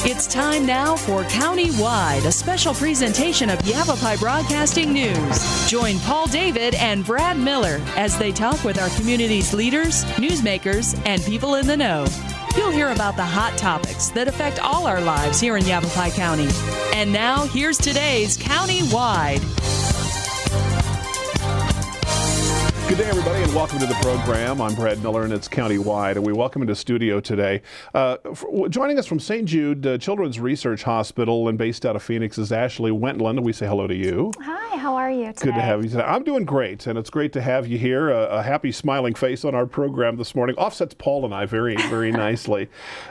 It's time now for County-Wide, a special presentation of Yavapai Broadcasting News. Join Paul David and Brad Miller as they talk with our community's leaders, newsmakers, and people in the know. You'll hear about the hot topics that affect all our lives here in Yavapai County. And now, here's today's County-Wide. Good day, everybody, and welcome to the program. I'm Brad Miller, and it's County-Wide, and we welcome into studio today. Joining us from St. Jude Children's Research Hospital and based out of Phoenix is Ashley Wendtland. We say hello to you. Hi, how are you today? Good to have you today. I'm doing great, and it's great to have you here. A happy, smiling face on our program this morning. Offsets Paul and I very, very nicely.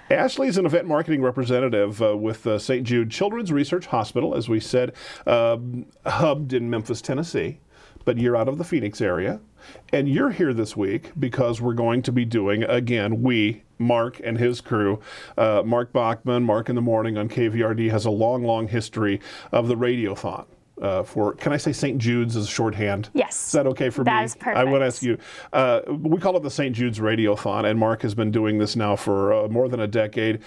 Ashley's an event marketing representative with St. Jude Children's Research Hospital, as we said, hubbed in Memphis, Tennessee, but you're out of the Phoenix area. And you're here this week because we're going to be doing, again, Mark and his crew, Mark Bachman, Mark in the Morning on KVRD has a long, long history of the Radiothon. Can I say St. Jude's as shorthand? Yes. Is that okay for me? That is perfect. I want to ask you, we call it the St. Jude's Radiothon, and Mark has been doing this now for more than a decade,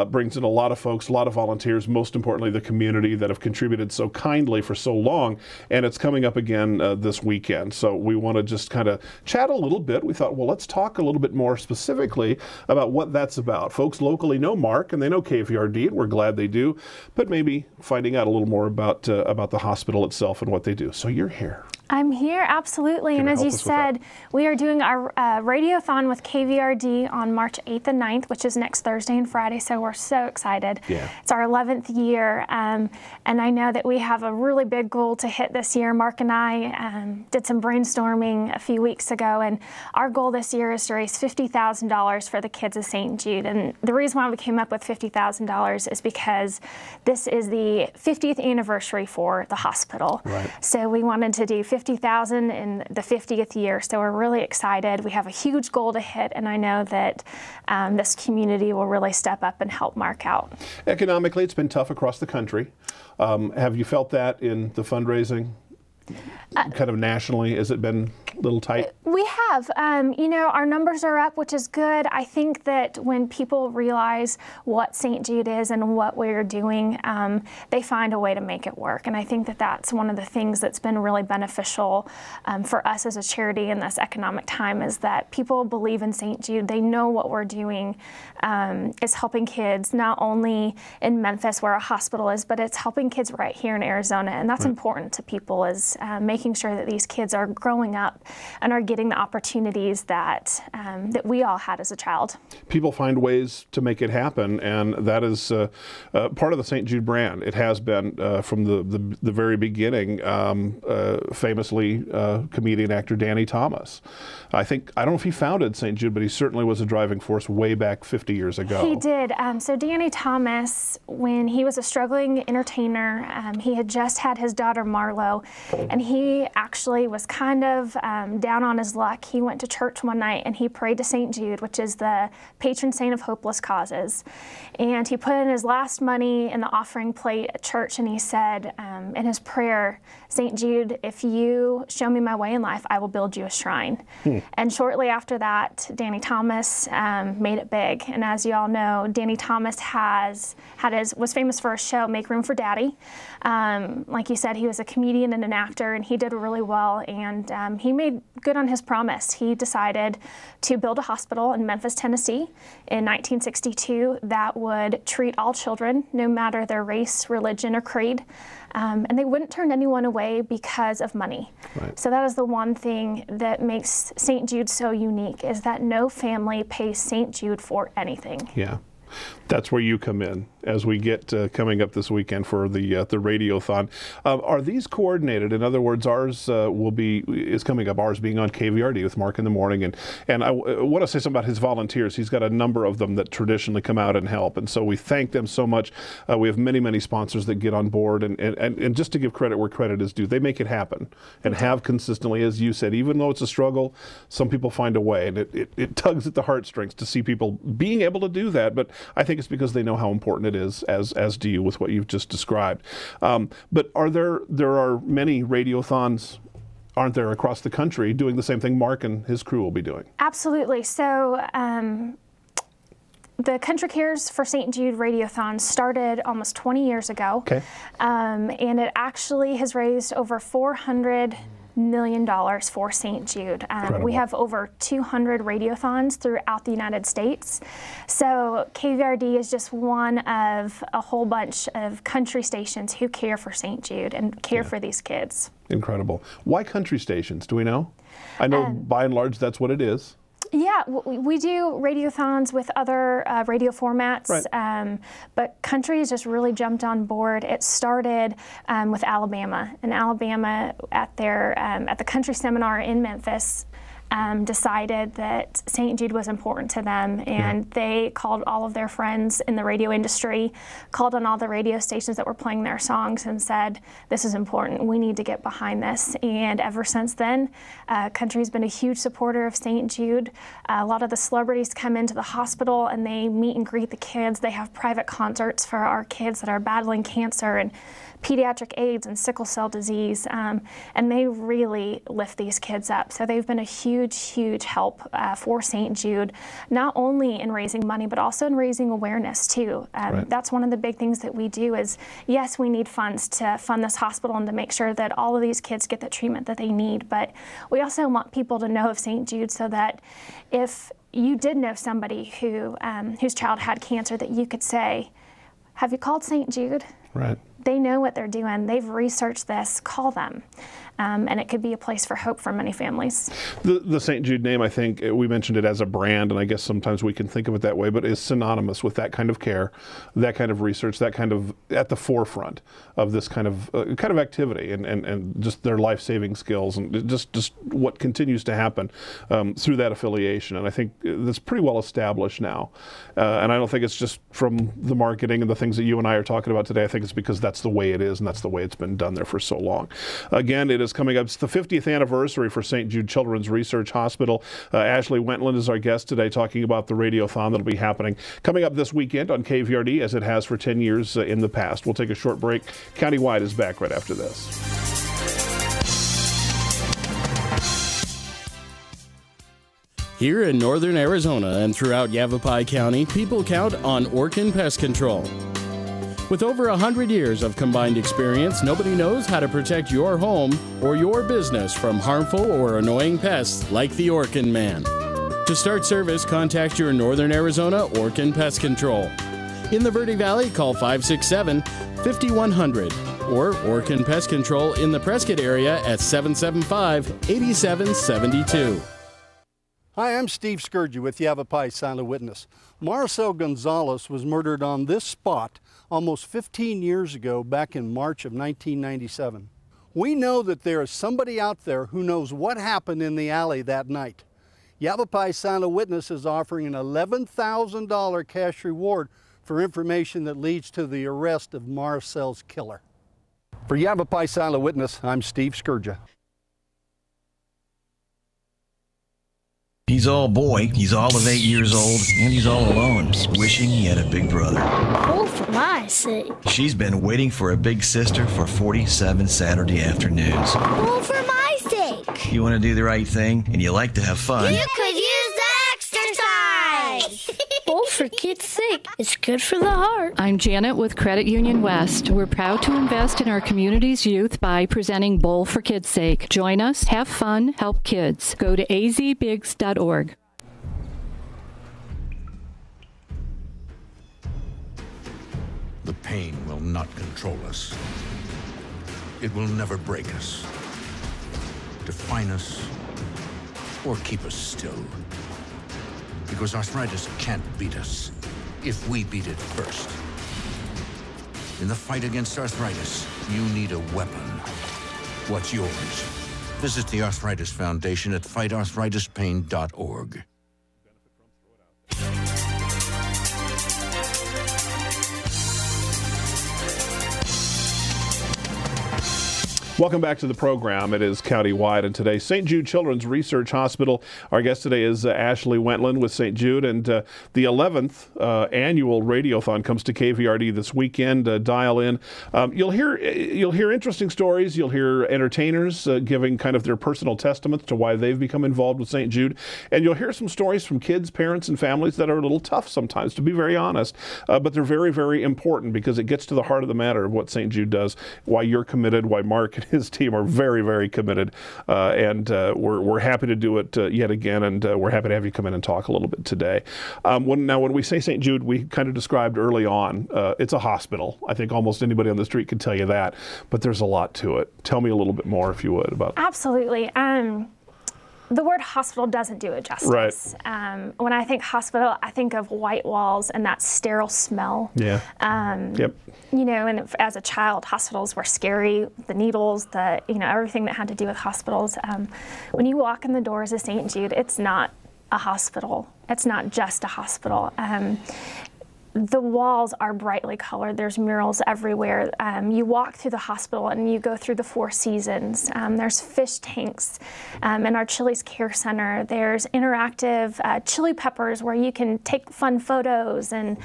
brings in a lot of folks, a lot of volunteers, most importantly the community that have contributed so kindly for so long, and it's coming up again this weekend. So we want to just kind of chat a little bit. We thought, well, let's talk a little bit more specifically about what that's about. Folks locally know Mark and they know KVRD, and we're glad they do, but maybe finding out a little more about the hospital itself and what they do. So you're here. I'm here, absolutely. And as you said, we are doing our Radiothon with KVRD on March 8th and 9th, which is next Thursday and Friday, so we're so excited. Yeah. It's our 11th year, and I know that we have a really big goal to hit this year. Mark and I did some brainstorming a few weeks ago, and our goal this year is to raise $50,000 for the kids of St. Jude. And the reason why we came up with $50,000 is because this is the 50th anniversary for the hospital. Right. So we wanted to do $50,000 in the 50th year, so we're really excited. We have a huge goal to hit, and I know that this community will really step up and help Mark out. Economically, it's been tough across the country. Have you felt that in the fundraising? Kind of nationally, has it been a little tight? We have. You know, our numbers are up, which is good. I think that when people realize what St. Jude is and what we're doing, they find a way to make it work. And I think that that's one of the things that's been really beneficial for us as a charity in this economic time, is that people believe in St. Jude. They know what we're doing is helping kids, not only in Memphis where a hospital is, but it's helping kids right here in Arizona. And that's important to people, is making sure that these kids are growing up and are getting the opportunities that that we all had as a child. People find ways to make it happen, and that is part of the St. Jude brand. It has been from the very beginning. Famously, comedian actor Danny Thomas. I don't know if he founded St. Jude, but he certainly was a driving force way back 50 years ago. He did. So Danny Thomas, when he was a struggling entertainer, he had just had his daughter Marlo, and he actually was kind of down on his luck. He went to church one night and he prayed to St. Jude, which is the patron saint of hopeless causes. And he put in his last money in the offering plate at church, and he said in his prayer, "St. Jude, if you show me my way in life, I will build you a shrine." And shortly after that, Danny Thomas made it big. And as you all know, Danny Thomas was famous for a show, Make Room for Daddy. Like you said, he was a comedian and an actor, and he did really well, and he made good on his promise. He decided to build a hospital in Memphis, Tennessee in 1962 that would treat all children, no matter their race, religion, or creed, and they wouldn't turn anyone away because of money. Right. So that is the one thing that makes St. Jude so unique, is that no family pays St. Jude for anything. Yeah. That's where you come in as we get coming up this weekend for the Radiothon. Are these coordinated? In other words, ours is coming up. Ours being on KVRD with Mark in the Morning, and I want to say something about his volunteers. He's got a number of them that traditionally come out and help, and so we thank them so much. We have many sponsors that get on board, and just to give credit where credit is due, they make it happen and have consistently, as you said. Even though it's a struggle, some people find a way, and it tugs at the heartstrings to see people being able to do that. But I think it's because they know how important it is, as do you with what you've just described. But there are many radiothons, aren't there, across the country doing the same thing Mark and his crew will be doing? Absolutely. So The Country Cares for St. Jude Radiothon started almost 20 years ago. Okay. And it actually has raised over $400 million for St. Jude. We have over 200 radiothons throughout the United States. So KVRD is just one of a whole bunch of country stations who care for St. Jude and care for these kids. Incredible. Why country stations? Do we know? I know by and large that's what it is. Yeah, we do radiothons with other radio formats, Right. but country has just really jumped on board. It started with Alabama, and Alabama at the country seminar in Memphis decided that St. Jude was important to them, and they called all of their friends in the radio industry, called on all the radio stations that were playing their songs and said, this is important, we need to get behind this. And ever since then, country's been a huge supporter of St. Jude. A lot of the celebrities come into the hospital and they meet and greet the kids. They have private concerts for our kids that are battling cancer and pediatric AIDS and sickle cell disease, and they really lift these kids up. So they've been a huge help for St. Jude, not only in raising money, but also in raising awareness too. Right. That's one of the big things that we do is, yes, we need funds to fund this hospital and to make sure that all of these kids get the treatment that they need, but we also want people to know of St. Jude so that if you did know somebody who whose child had cancer, that you could say, have you called St. Jude? Right. They know what they're doing. They've researched this. Call them. And it could be a place for hope for many families. The St. Jude name, I think, we mentioned it as a brand, and I guess sometimes we can think of it that way, but is synonymous with that kind of care, that kind of research, that kind of at the forefront of this kind of activity and just their life-saving skills and just what continues to happen through that affiliation. And I think that's pretty well established now. And I don't think it's just from the marketing and the things that you and I are talking about today. I think it's because that's the way it is and that's the way it's been done there for so long. Again, it is coming up. It's the 50th anniversary for St. Jude Children's Research Hospital. Ashley Wendtland is our guest today talking about the Radiothon that'll be happening coming up this weekend on KVRD as it has for 10 years in the past. We'll take a short break. Countywide is back right after this. Here in northern Arizona and throughout Yavapai County, people count on Orkin Pest Control. With over 100 years of combined experience, nobody knows how to protect your home or your business from harmful or annoying pests like the Orkin Man. To start service, contact your Northern Arizona Orkin Pest Control. In the Verde Valley, call 567-5100 or Orkin Pest Control in the Prescott area at 775-8772. Hi, I'm Steve Skurja with Yavapai Silent Witness. Maricel Gonzalez was murdered on this spot almost 15 years ago, back in March of 1997. We know that there is somebody out there who knows what happened in the alley that night. Yavapai Silent Witness is offering an $11,000 cash reward for information that leads to the arrest of Maricel's killer. For Yavapai Silent Witness, I'm Steve Skurja. He's all boy, he's all of 8 years old, and he's all alone, wishing he had a big brother. Oh, for my sake. She's been waiting for a big sister for 47 Saturday afternoons. Oh, for my sake. You want to do the right thing, and you like to have fun. You could use the exercise. Oh, for kids' sake, it's good for the heart. I'm Janet with Credit Union West. We're proud to invest in our community's youth by presenting Bowl for Kids' Sake. Join us, have fun, help kids. Go to azbigs.org. The pain will not control us. It will never break us, define us, or keep us still. Because arthritis can't beat us if we beat it first. In the fight against arthritis, you need a weapon. What's yours? Visit the Arthritis Foundation at fightarthritispain.org. Welcome back to the program. It is Countywide, and today, St. Jude Children's Research Hospital. Our guest today is Ashley Wendtland with St. Jude, and the 11th annual Radiothon comes to KVRD this weekend. Dial in. You'll hear interesting stories. You'll hear entertainers giving kind of their personal testaments to why they've become involved with St. Jude, and you'll hear some stories from kids, parents, and families that are a little tough sometimes, to be very honest, but they're very, very important because it gets to the heart of the matter of what St. Jude does, why you're committed, why Mark and his team are very, very committed, and we're happy to do it yet again, and we're happy to have you come in and talk a little bit today. When we say St. Jude, we kind of described early on, it's a hospital. I think almost anybody on the street could tell you that, but there's a lot to it. Tell me a little bit more, if you would, about Absolutely. The word hospital doesn't do it justice. Right. When I think hospital, I think of white walls and that sterile smell. Yeah. Yep. You know, and as a child, hospitals were scary. The needles, everything that had to do with hospitals. When you walk in the doors of St. Jude, it's not a hospital. It's not just a hospital. The walls are brightly colored. There's murals everywhere. You walk through the hospital and you go through the 4 seasons. There's fish tanks in our Chili's Care Center. There's interactive chili peppers where you can take fun photos. And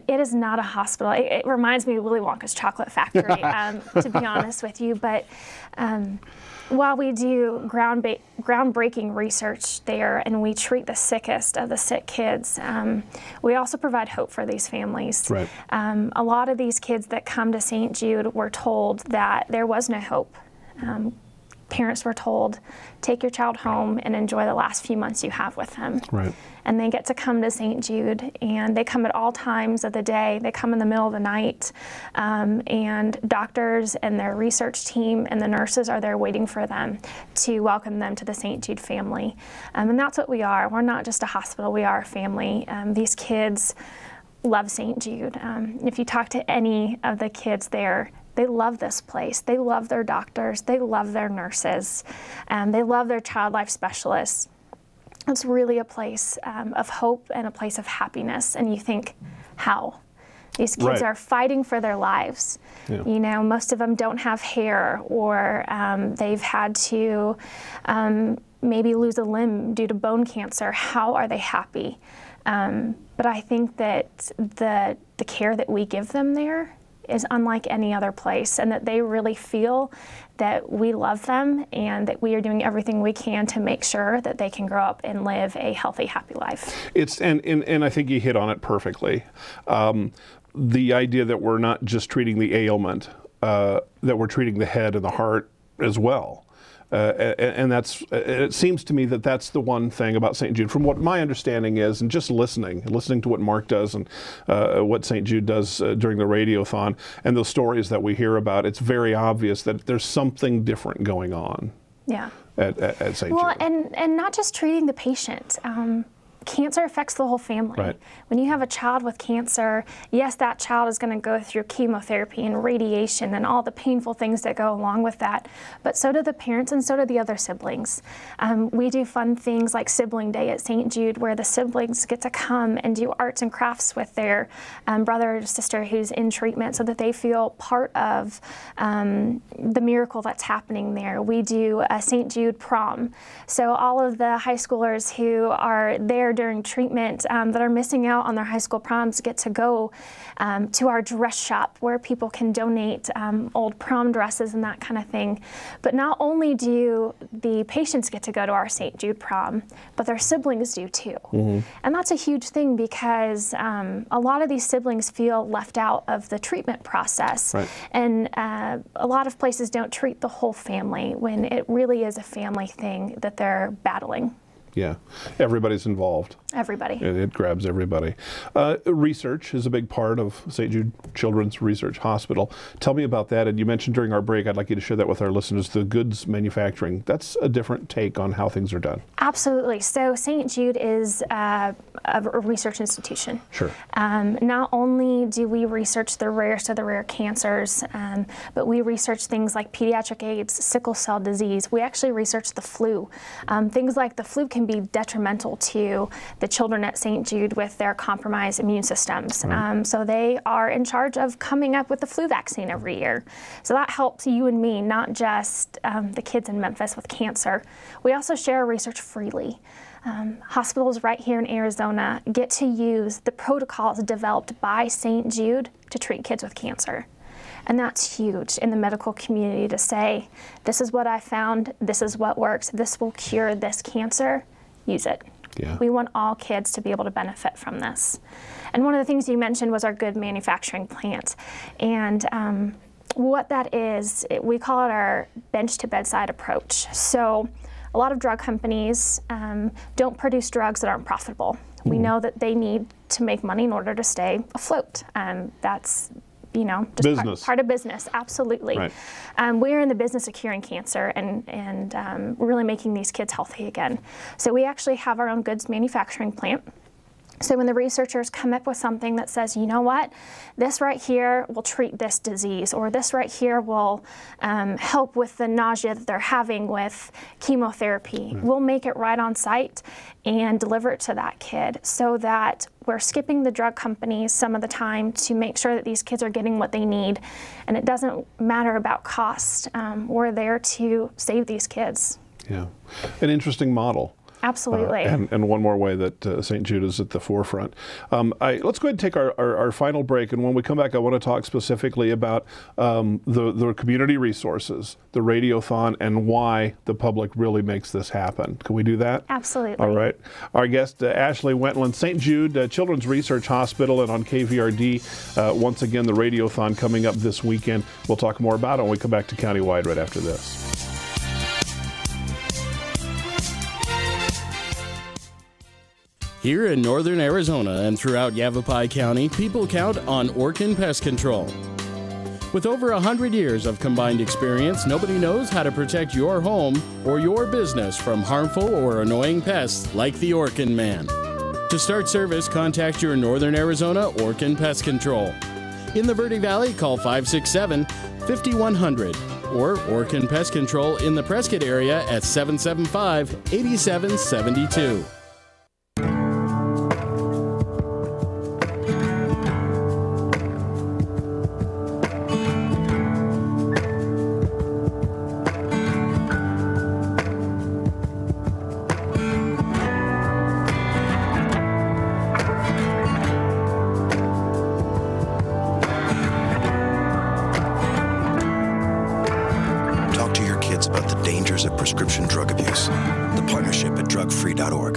it is not a hospital. It reminds me of Willy Wonka's Chocolate Factory, to be honest with you. But while we do groundbreaking research there and we treat the sickest of the sick kids, we also provide hope for these families. Right. A lot of these kids that come to St. Jude were told that there was no hope. Parents were told, take your child home and enjoy the last few months you have with them. Right. And they get to come to St. Jude, and they come at all times of the day. They come in the middle of the night, and doctors and their research team and the nurses are there waiting for them to welcome them to the St. Jude family. And that's what we are. We're not just a hospital, we are a family. These kids love St. Jude. If you talk to any of the kids there, they love this place. They love their doctors. They love their nurses. They love their child life specialists. It's really a place of hope and a place of happiness. And you think, how? These kids are fighting for their lives. Yeah. You know, most of them don't have hair, or they've had to maybe lose a limb due to bone cancer. How are they happy? But I think that the care that we give them there is unlike any other place, and that they really feel that we love them and that we are doing everything we can to make sure that they can grow up and live a healthy, happy life. And I think you hit on it perfectly. The idea that we're not just treating the ailment, that we're treating the head and the heart as well. And it seems to me that that's the one thing about St. Jude, from what my understanding is, and just listening to what Mark does and what St. Jude does during the Radiothon and those stories that we hear about, it's very obvious that there's something different going on. Yeah. At St. Jude. Well, and not just treating the patient. Cancer affects the whole family. Right. When you have a child with cancer, yes, that child is going to go through chemotherapy and radiation and all the painful things that go along with that, but so do the parents and so do the other siblings. We do fun things like Sibling Day at St. Jude, where the siblings get to come and do arts and crafts with their brother or sister who's in treatment, so that they feel part of the miracle that's happening there. We do a St. Jude prom. So all of the high schoolers who are there during treatment that are missing out on their high school proms get to go to our dress shop, where people can donate old prom dresses and that kind of thing. But not only do the patients get to go to our St. Jude prom, but their siblings do too. Mm-hmm. And that's a huge thing, because a lot of these siblings feel left out of the treatment process. Right. And a lot of places don't treat the whole family, when it really is a family thing that they're battling. Yeah, everybody's involved. Everybody. It grabs everybody. Research is a big part of St. Jude Children's Research Hospital. Tell me about that. And you mentioned during our break, I'd like you to share that with our listeners, the goods manufacturing. That's a different take on how things are done. Absolutely. So St. Jude is a research institution. Sure. Not only do we research the rarest of the rare cancers, but we research things like pediatric AIDS, sickle cell disease. We actually research the flu. Things like the flu can can be detrimental to the children at St. Jude with their compromised immune systems. Right. So they are in charge of coming up with the flu vaccine every year. So that helps you and me, not just the kids in Memphis with cancer. We also share our research freely. Hospitals right here in Arizona get to use the protocols developed by St. Jude to treat kids with cancer. And that's huge in the medical community to say, this is what I found, this is what works, this will cure this cancer, use it. Yeah. We want all kids to be able to benefit from this. And one of the things you mentioned was our good manufacturing plant. And what that is, we call it our bench to bedside approach. So a lot of drug companies don't produce drugs that aren't profitable. We know that they need to make money in order to stay afloat. That's just business. Part of business, absolutely. Right. We're in the business of curing cancer and really making these kids healthy again. So we actually have our own goods manufacturing plant. So when the researchers come up with something that says, you know what, this right here will treat this disease, or this right here will help with the nausea that they're having with chemotherapy, we'll make it right on site and deliver it to that kid, so that we're skipping the drug companies some of the time to make sure that these kids are getting what they need. And it doesn't matter about cost. We're there to save these kids. Yeah, an interesting model. Absolutely. And one more way that St. Jude is at the forefront. Let's go ahead and take our final break, and when we come back, I want to talk specifically about the community resources, the Radiothon, and why the public really makes this happen. Can we do that? Absolutely. All right. Our guest, Ashley Wendtland, St. Jude Children's Research Hospital, and on KVRD, once again, the Radiothon coming up this weekend. We'll talk more about it when we come back to Countywide right after this. Here in northern Arizona and throughout Yavapai County, people count on Orkin Pest Control. With over 100 years of combined experience, nobody knows how to protect your home or your business from harmful or annoying pests like the Orkin Man. To start service, contact your northern Arizona Orkin Pest Control. In the Verde Valley, call 567-5100 or Orkin Pest Control in the Prescott area at 775-8772. About the dangers of prescription drug abuse. The partnership at drugfree.org.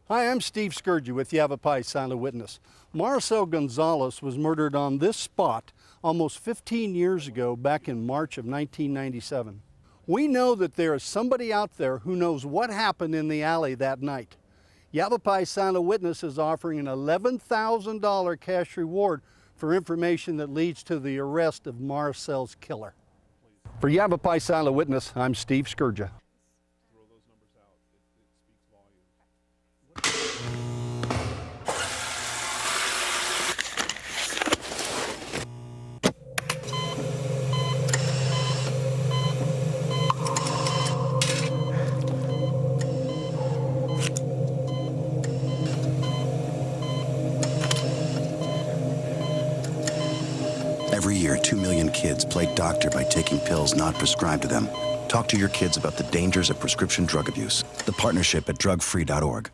Hi, I'm Steve Skurja with Yavapai Silent Witness. Maricel Gonzalez was murdered on this spot almost 15 years ago, back in March of 1997. We know that there is somebody out there who knows what happened in the alley that night. Yavapai Silent Witness is offering an $11,000 cash reward for information that leads to the arrest of Maricel's killer. For Yavapai Silent Witness, I'm Steve Skurja. Every year, 2 million kids play doctor by taking pills not prescribed to them. Talk to your kids about the dangers of prescription drug abuse. The partnership at drugfree.org.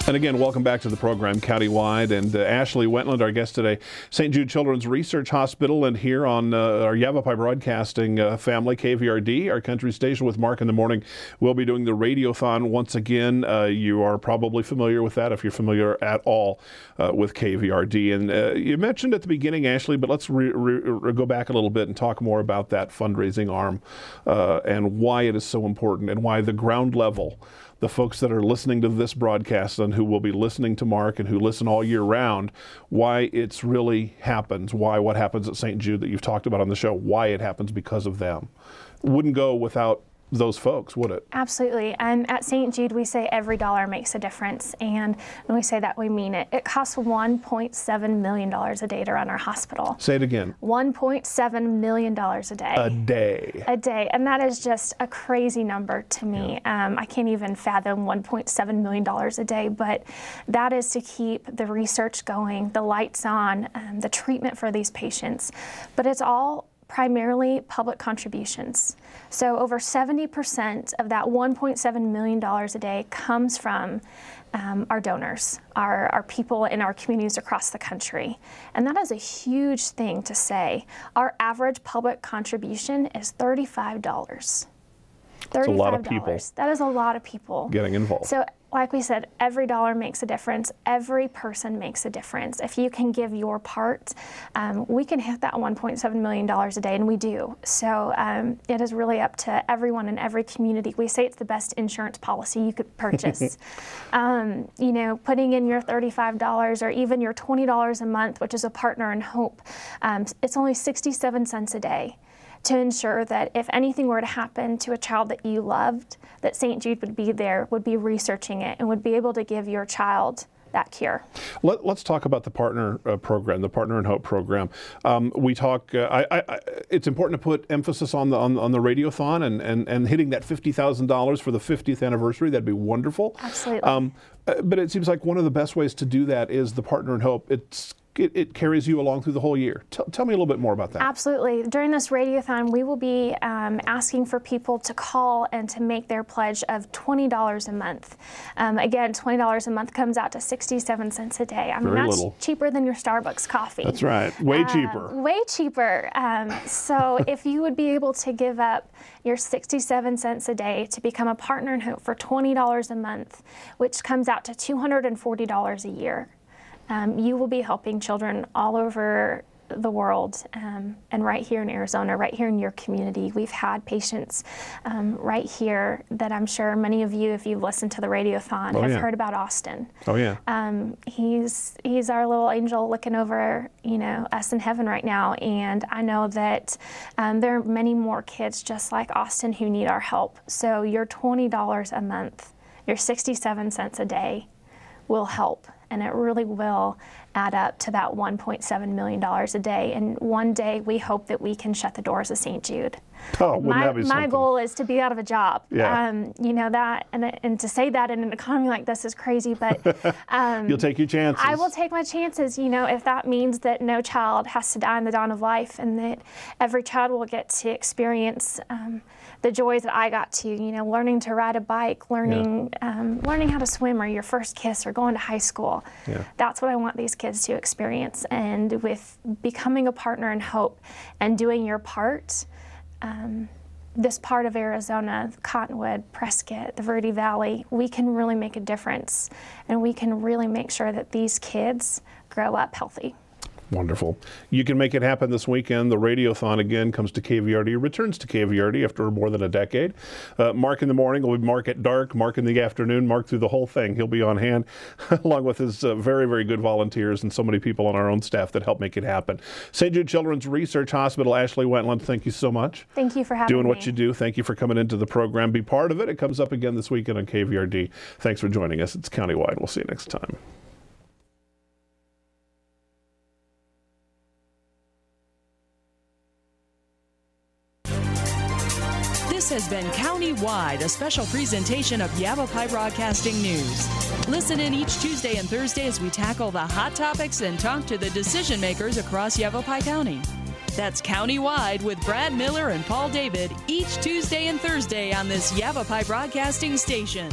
And again, welcome back to the program, Countywide. And Ashley Wendtland, our guest today, St. Jude Children's Research Hospital, and here on our Yavapai Broadcasting family, KVRD, our country station with Mark in the Morning. We'll be doing the Radiothon once again. You are probably familiar with that if you're familiar at all with KVRD. And you mentioned at the beginning, Ashley, but let's go back a little bit and talk more about that fundraising arm and why it is so important, and why the ground level, the folks that are listening to this broadcast and who will be listening to Mark and who listen all year round, why it's really happens, why what happens at St. Jude that you've talked about on the show, why it happens because of them. Wouldn't go without those folks, would it? Absolutely. At St. Jude, we say every dollar makes a difference. And when we say that, we mean it. It costs $1.7 million a day to run our hospital. Say it again. $1.7 million a day. A day. A day. And that is just a crazy number to me. Yeah. I can't even fathom $1.7 million a day, but that is to keep the research going, the lights on, the treatment for these patients. But it's all primarily public contributions. So over 70% of that $1.7 million a day comes from our donors, our people in our communities across the country. And that is a huge thing to say. Our average public contribution is $35. That's a lot of people. That is a lot of people getting involved. So like we said, every dollar makes a difference. Every person makes a difference. If you can give your part, we can hit that $1.7 million a day, and we do. So it is really up to everyone in every community. We say it's the best insurance policy you could purchase. You know, putting in your $35 or even your $20 a month, which is a Partner in Hope, it's only 67 cents a day to ensure that if anything were to happen to a child that you loved, that St. Jude would be there, would be researching it, and would be able to give your child that cure. Let's talk about the partner program, the Partner in Hope program. We talk. It's important to put emphasis on the Radiothon and hitting that $50,000 for the 50th anniversary. That'd be wonderful. Absolutely. But it seems like one of the best ways to do that is the Partner in Hope. It carries you along through the whole year. Tell me a little bit more about that. Absolutely. During this Radiothon, we will be asking for people to call and to make their pledge of $20 a month. Again, $20 a month comes out to 67 cents a day. I mean, that's little. Cheaper than your Starbucks coffee. That's right. Way cheaper. Way cheaper. So if you would be able to give up your 67 cents a day to become a Partner in Hope for $20 a month, which comes out to $240 a year, you will be helping children all over the world, and right here in Arizona, right here in your community. We've had patients right here that I'm sure many of you, if you've listened to the Radiothon, have heard about Austin. Oh yeah. He's our little angel looking over, you know, us in heaven right now, and I know that there are many more kids just like Austin who need our help. So your $20 a month, your 67 cents a day will help. And it really will add up to that $1.7 million a day. And one day we hope that we can shut the doors of St. Jude. Oh, wouldn't that be something? My goal is to be out of a job. Yeah. You know that, and to say that in an economy like this is crazy, but you'll take your chances. I will take my chances. You know, if that means that no child has to die in the dawn of life, and that every child will get to experience the joys that I got to. You know, learning to ride a bike, learning how to swim, or your first kiss, or going to high school. Yeah. That's what I want these kids to experience. And with becoming a Partner in Hope and doing your part, this part of Arizona, Cottonwood, Prescott, the Verde Valley, we can really make a difference, and we can really make sure that these kids grow up healthy. Wonderful. You can make it happen this weekend. The Radiothon again comes to KVRD, returns to KVRD after more than a decade. Mark in the morning will be Mark at dark, Mark in the afternoon, Mark through the whole thing. He'll be on hand along with his very, very good volunteers and so many people on our own staff that help make it happen. St. Jude Children's Research Hospital, Ashley Wendtland, thank you so much. Thank you for having me. Doing what you do. Thank you for coming into the program. Be part of it. It comes up again this weekend on KVRD. Thanks for joining us. It's Countywide. We'll see you next time. This has been Countywide, a special presentation of Yavapai Broadcasting News. Listen in each Tuesday and Thursday as we tackle the hot topics and talk to the decision makers across Yavapai County. That's Countywide with Brad Miller and Paul David each Tuesday and Thursday on this Yavapai Broadcasting station.